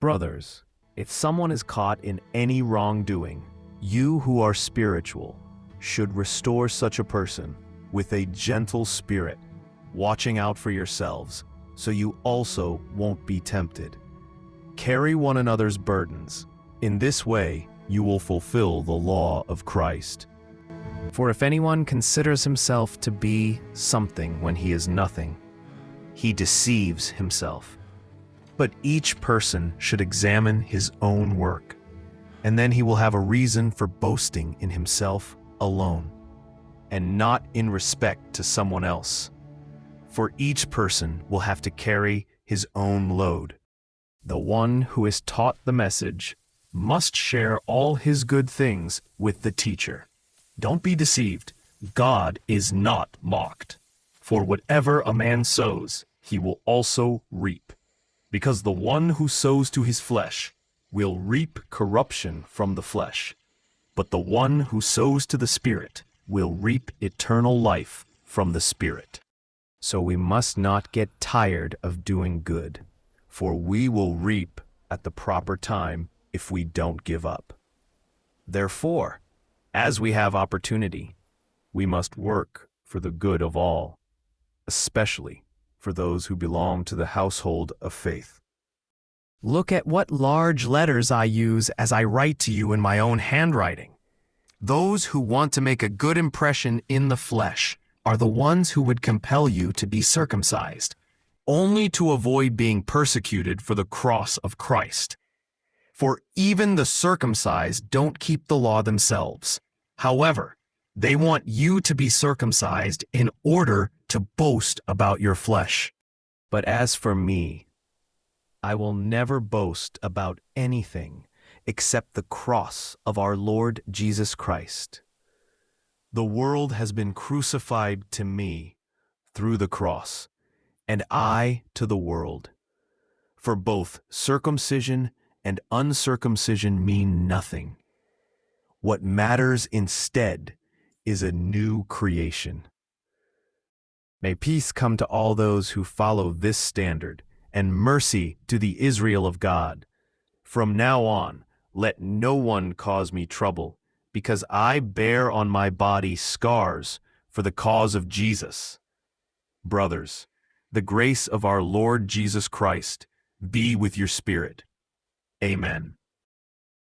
Brothers, if someone is caught in any wrongdoing, you who are spiritual should restore such a person with a gentle spirit, watching out for yourselves, so you also won't be tempted. Carry one another's burdens. In this way, you will fulfill the law of Christ. For if anyone considers himself to be something when he is nothing, he deceives himself. But each person should examine his own work, and then he will have a reason for boasting in himself alone, and not in respect to someone else. For each person will have to carry his own load. The one who is taught the message must share all his good things with the teacher. Don't be deceived. God is not mocked. For whatever a man sows, he will also reap. Because the one who sows to his flesh will reap corruption from the flesh, but the one who sows to the Spirit will reap eternal life from the Spirit. So we must not get tired of doing good, for we will reap at the proper time if we don't give up. Therefore, as we have opportunity, we must work for the good of all, especially for those who belong to the household of faith. Look at what large letters I use as I write to you in my own handwriting. Those who want to make a good impression in the flesh are the ones who would compel you to be circumcised, only to avoid being persecuted for the cross of Christ. For even the circumcised don't keep the law themselves. However, they want you to be circumcised in order to boast about your flesh. But as for me, I will never boast about anything except the cross of our Lord Jesus Christ. The world has been crucified to me through the cross, and I to the world. For both circumcision and uncircumcision mean nothing. What matters instead is a new creation. May peace come to all those who follow this standard, and mercy to the Israel of God. From now on, let no one cause me trouble, because I bear on my body scars for the cause of Jesus. Brothers, the grace of our Lord Jesus Christ be with your spirit. Amen.